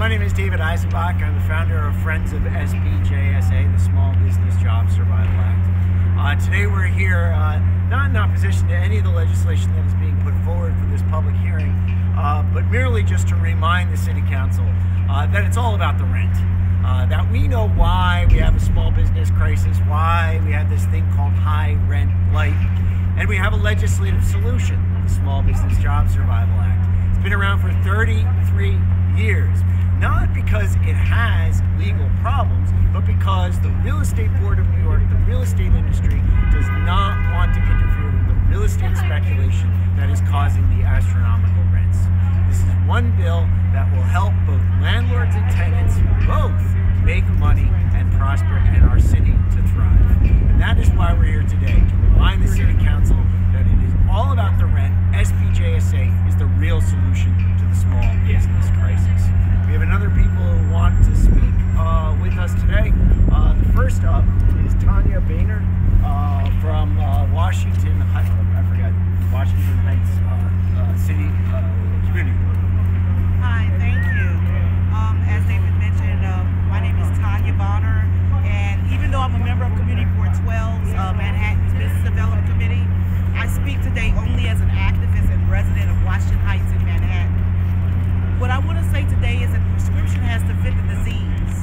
My name is David Eisenbach. I'm the founder of Friends of SBJSA, the Small Business Job Survival Act. Today we're here not in opposition to any of the legislation that is being put forward for this public hearing, but merely just to remind the City Council that it's all about the rent. That we know why we have a small business crisis, why we have this thing called high rent blight, and we have a legislative solution, the Small Business Job Survival Act. It's been around for 33 years. Not because it has legal problems, but because the Real Estate Board of New York, the real estate industry, does not want to interfere with the real estate speculation that is causing the astronomical rents. This is one bill that will help both landlords and tenants both make money and prosper and our city to thrive. And that is why we're here today, to remind the City Council that it is all about the rent. SBJSA is the real solution to the small business crisis. We have another people who want to speak with us today. The first up is Tanya Boehner from Washington Heights. I forgot Washington Heights City Community Board. Hi, thank you. As David mentioned, my name is Tanya Boehner, and even though I'm a member of Community Board 12's Manhattan's Business Development Committee, I speak today only as an activist and resident of Washington Heights in Manhattan. What I want to say today is that the prescription has to fit the disease,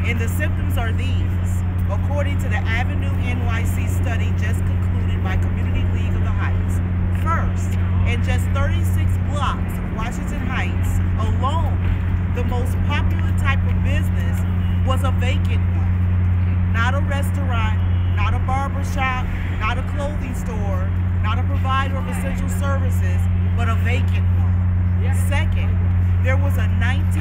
and the symptoms are these. According to the Avenue NYC study just concluded by Community League of the Heights, first, in just 36 blocks of Washington Heights alone, the most popular type of business was a vacant one. Not a restaurant, not a barber shop, not a clothing store, not a provider of essential services, but a vacant one. Second, there was a 19%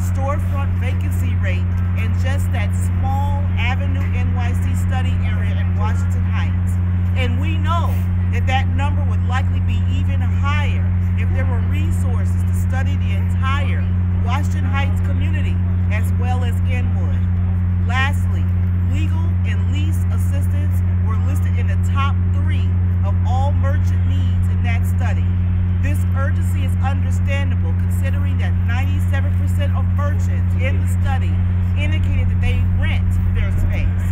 storefront vacancy rate in just that small Avenue NYC study area in Washington Heights. And we know that that number would likely be even higher if there were resources to study the entire Washington Heights community as well as Inwood. study indicated that they rent their space.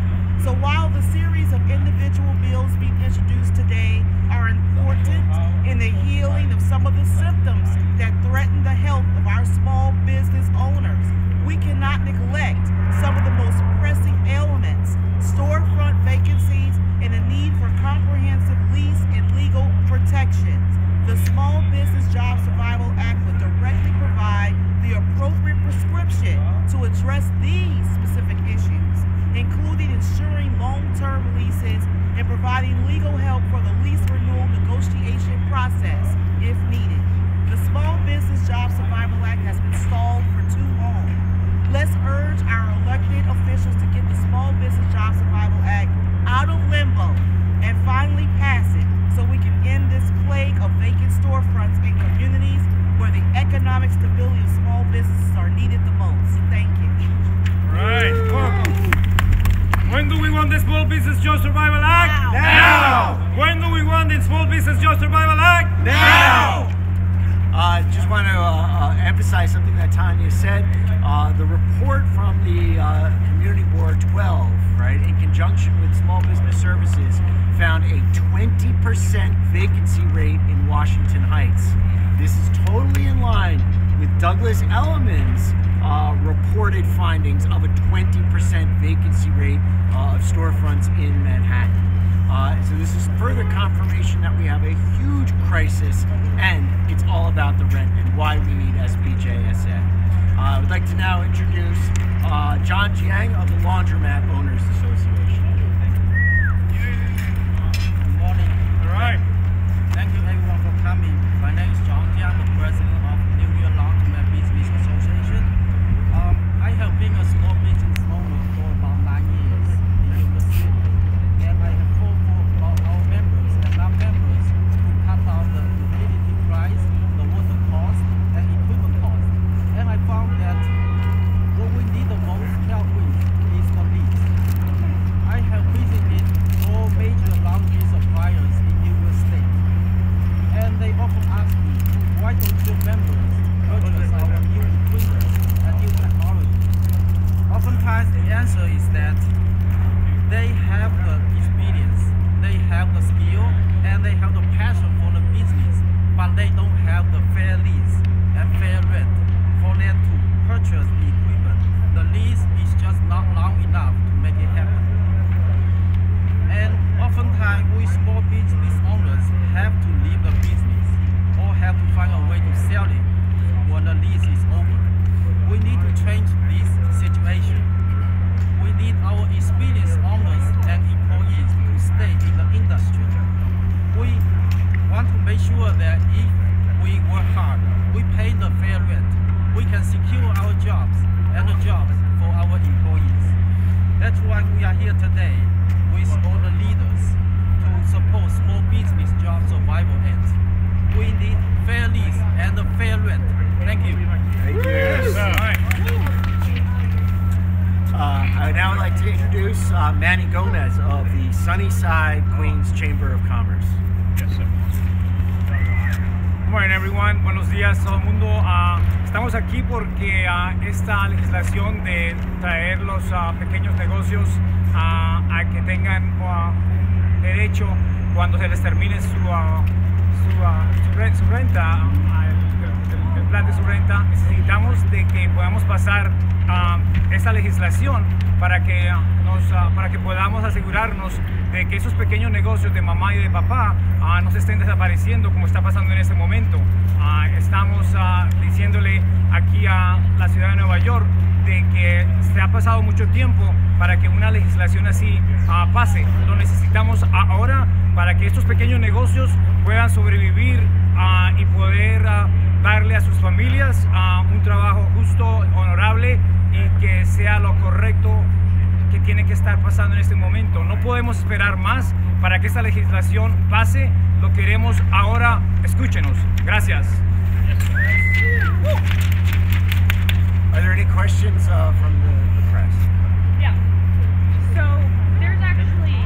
So while the series of individual bills being introduced today are important in the healing of some of the symptoms that threaten the health of our small business owners, we cannot neglect some of the most pressing elements: storefront vacancies and the need for comprehensive lease and legal protections. The Small Business Job Survival Act would directly provide the appropriate prescription to address these specific issues, including ensuring long-term leases and providing legal help for the lease renewal negotiation process if needed. The Small Business Job Survival Act has been stalled for too long. Let's urge our elected officials to get the Small Business Job Survival Act out of limbo and finally pass it so we can end this plague of vacant storefronts in communities where the economic stability of small businesses are needed the most. Thank you. Right. When do we want the Small Business Job Survival Act? Now! When do we want the Small Business Job Survival Act? Now! Just want to emphasize something that Tanya said. The report from the Community Board 12, right, in conjunction with Small Business Services, found a 20% vacancy rate in Washington Heights. This is totally in line with Douglas Elliman's reported findings of a 20% vacancy rate of storefronts in Manhattan. So this is further confirmation that we have a huge crisis, and it's all about the rent and why we need SBJSA. I would like to now introduce John Jiang of the Laundromat Owners Association. Good morning. All right. Thank you everyone for coming. My name is John Jiang, the president of New York Laundromat Business Association. I have been a small business owner for about 9 years in New York City, and I have fought for our members and non-members to cut down the utility price, the water cost, and equipment cost. And I found that what we need the most help with is the lease. I have visited all major laundry suppliers in New York State, and they often ask me, why don't your members purchase our new equipment and new technology? Oftentimes the answer is that they have the experience, they have the skill, and they have the passion for the business, but they don't have the fair lease and fair rent for them to purchase the equipment. The lease is just not long enough to make it happen. And oftentimes we small business owners have to leave the business or have to find a way to sell it when the lease is over. We need to change this situation. We need our experienced owners and employees to stay in the industry. We want to make sure that if we work hard, we pay the fair rent, we can secure our jobs and the jobs for our employees. That's why we are here today with all the leaders to support Small Business Job Survival Act. We need fair lease and a fair rent. Thank you. Thank you. Yes. All right. I would now like to introduce Manny Gomez of the Sunnyside Queens Chamber of Commerce. Yes, sir. Good morning, everyone. Buenos días, todo el mundo. Estamos aquí porque esta legislación de traer los pequeños negocios a que tengan derecho cuando se les termine su renta, el plan de su renta, necesitamos de que podamos pasar esta legislación para que podamos asegurarnos de que esos pequeños negocios de mamá y de papá no se estén desapareciendo como está pasando en este momento. Estamos diciéndole aquí a la ciudad de Nueva York de que se ha pasado mucho tiempo para que una legislación así pase. Lo necesitamos ahora para que estos pequeños negocios puedan sobrevivir y poder darle a sus familias un trabajo justo, honorable y que sea lo correcto que tiene que estar pasando en este momento. No podemos esperar más para que esta legislación pase. Lo queremos ahora. Escúchenos. Gracias. Are there any questions from the press? Yeah. So there's actually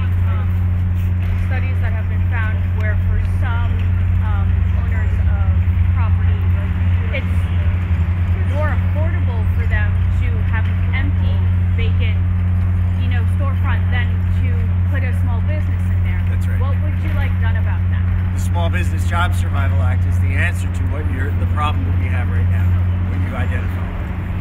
studies that have been found where for some owners of property, it's more affordable for them to have an Job Survival Act is the answer to the problem that we have right now, what you identified.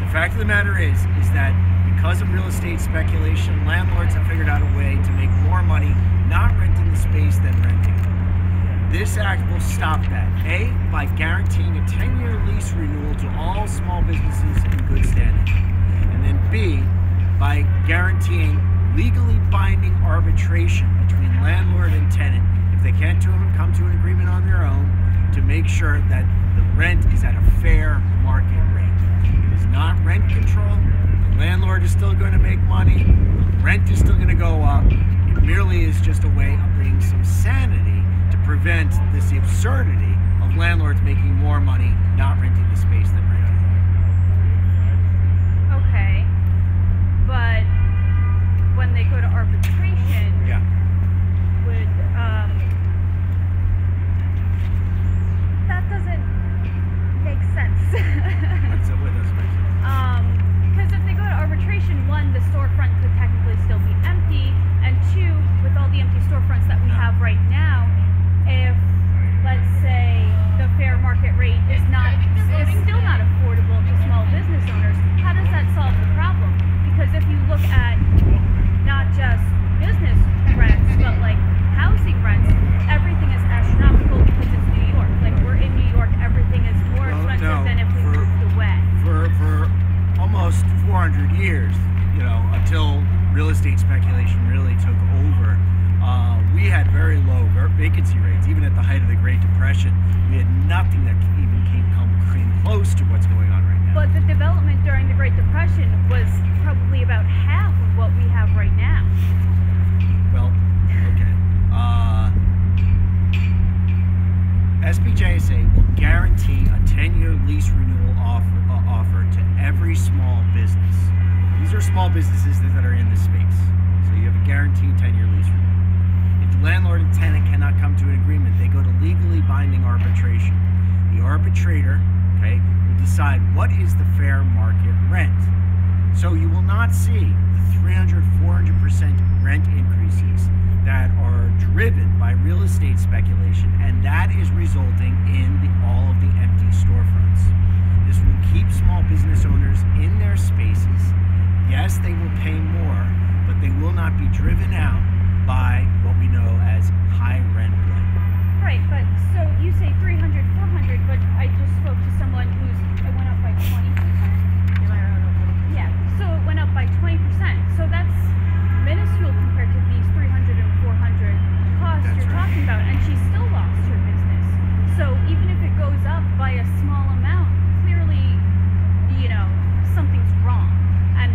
The fact of the matter is that because of real estate speculation, landlords have figured out a way to make more money not renting the space than renting it. This act will stop that. A, by guaranteeing a 10-year lease renewal to all small businesses in good standing. And then B, by guaranteeing legally binding arbitration between landlord and tenant if they can't come to an agreement on their own to make sure that the rent is at a fair market rate. It is not rent control. The landlord is still going to make money. The rent is still going to go up. It merely is just a way of bringing some sanity to prevent this absurdity of landlords making more money not renting the space than renting. Okay, but when they go to arbitration, Yeah. would that doesn't make sense. What does make sense? Because if they go to arbitration, one, the storefront could technically still be empty, and two, with all the empty storefronts that we have right now, if, let's say, the fair market rate is still not affordable to small business owners, how does that solve the problem? Because if you look at not just business rents, but like housing rents, everything is astronomical because it's New York. Like, we're in New York, everything is more expensive than if we moved away. For almost 400 years, until real estate speculation really took over, we had very low vacancy rates. Even at the height of the Great Depression, we had nothing that even came close to what's going on right now. But the development during the Great Depression was probably about half of what we have right now. Well, okay. SBJSA will guarantee a 10-year lease renewal offer to every small business. These are small businesses that are in the space. So you have a guaranteed 10-year lease renewal. If the landlord and tenant cannot come to an agreement, they go to legally binding arbitration. The arbitrator, will decide what is the fair market rent. So you will not see the 300, 400% rent increases that are driven by real estate speculation, and that is resulting in all of the empty storefronts. This will keep small business owners in their spaces. Yes, they will pay more, but they will not be driven out by what we know as high rent blight. Right, but so you say 300, 400, but I just spoke to someone it went up by 20%. Yeah, so it went up by 20%. So that's minuscule compared to these 300 and 400 costs you're talking about, and she still lost her business. So even if it goes up by a small amount, clearly, something's wrong. And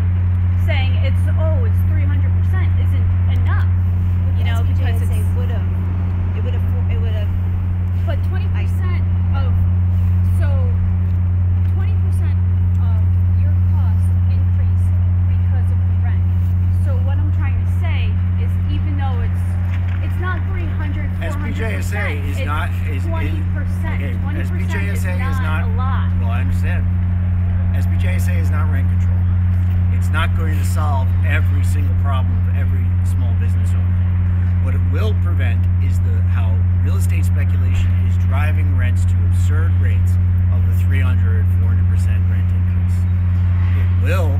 saying it's 300% isn't enough, because it would have. But 20% of 20% of your cost increased because of the rent. So what I'm trying to say is, even though it's not 300, 400%, SBJSA is not 20%. Okay, 20% SBJSA is not a lot. Well, I understand. SBJSA is not rent control. It's not going to solve every single problem of every small business owner. What it will prevent is how real estate speculation is driving rents to absurd rates of the 300, 400% rent increase. It will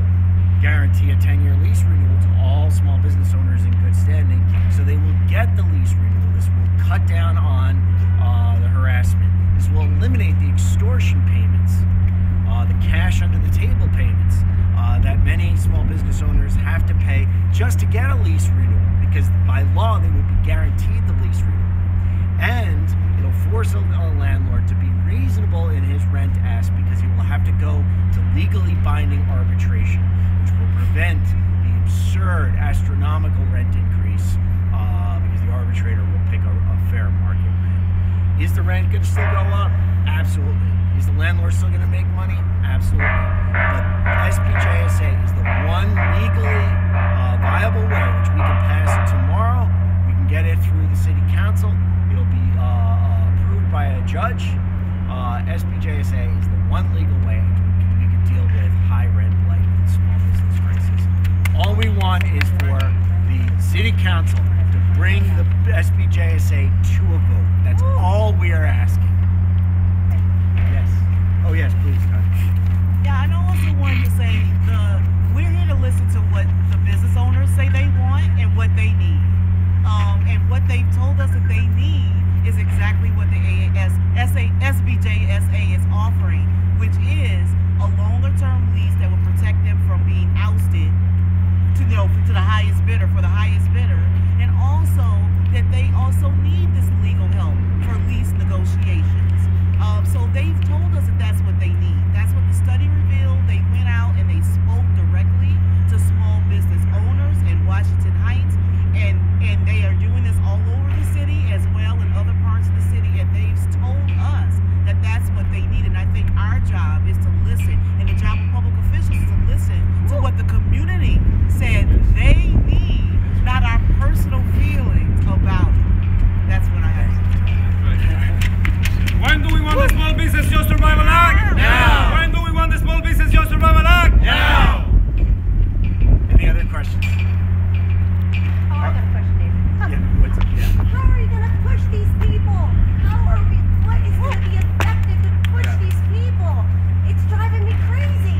guarantee a 10-year lease renewal to all small business owners in good standing, so they will get the lease renewal. This will cut down on the harassment. This will eliminate the extortion payments, the cash under the table payments that many small business owners have to pay just to get a lease renewal, because by law they will be guaranteed the lease renewal. And it'll force a landlord to be reasonable in his rent ask, because he will have to go to legally binding arbitration, which will prevent the absurd astronomical rent increase, because the arbitrator will pick a fair market rent. Is the rent going to still go up? Absolutely. Is the landlord still going to make money? Absolutely. But SBJSA is the one legally viable way which we can pass tomorrow. We can get it through the city council. It'll be approved by a judge. SBJSA is the one legal way we can deal with high rent blight and small business crisis. All we want is for the city council to bring the SBJSA to a vote. That's all we are asking. Yes. Oh yes, please. Yeah, I also wanted to say we're here to listen to what the business owners say they want and what they need. And what they've told us that they need is exactly what the SBJSA is offering, which is a longer-term lease that will protect them from being ousted to the highest bidder, for the highest bidder, and also that they also need this legal help for lease negotiations. So they've told us that that's what they need. That's what the study revealed. They went out and they spoke directly to small business owners in Washington Heights, and they are doing this all over the city as well in other parts of the city, and they've told us that that's what they need. And I think our job is to listen, and the job of public officials is to listen to what the community said they need, not our personal feelings about it. That's what I have. When do we want the Small Business Job Survival Act? Now. When do we want the Small Business Job Survival Act? Now. Any other questions? Oh, I got a question, David. Yeah. What's up? Yeah. How are you going to push these people? What is going to be effective to push these people? It's driving me crazy.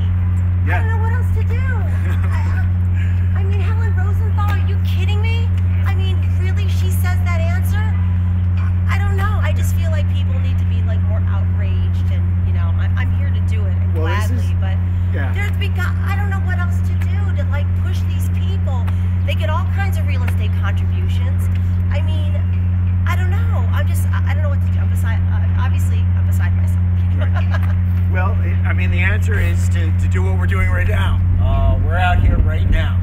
I don't know what else to do. I mean, Helen Rosenthal, are you kidding me? I mean, really, she says that answer? I don't know. I just feel like people need to be like more outraged, and I'm here to do it, and gladly, but I don't know what else to do to like push these people. They get all kinds of real estate contributions. I mean, I don't know. I don't know what to do. Obviously, I'm beside myself. Right. Well, I mean, the answer is to do what we're doing right now. We're out here right now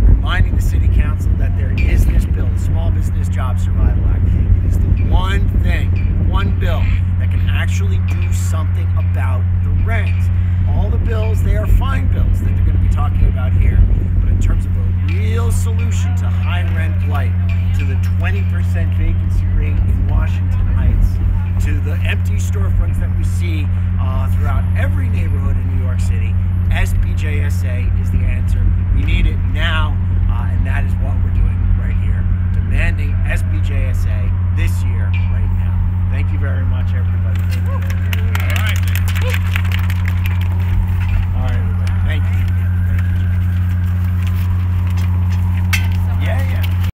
reminding the City Council that there is this bill, the Small Business Job Survival Act. It is the one bill that can actually do something about the rent. All the bills, they are fine bills that they're going to be talking about here. But in terms of a real solution to high rent blight, to the 20% vacancy rate in Washington Heights, to the empty storefronts that we see throughout every neighborhood in New York City, SBJSA is the answer.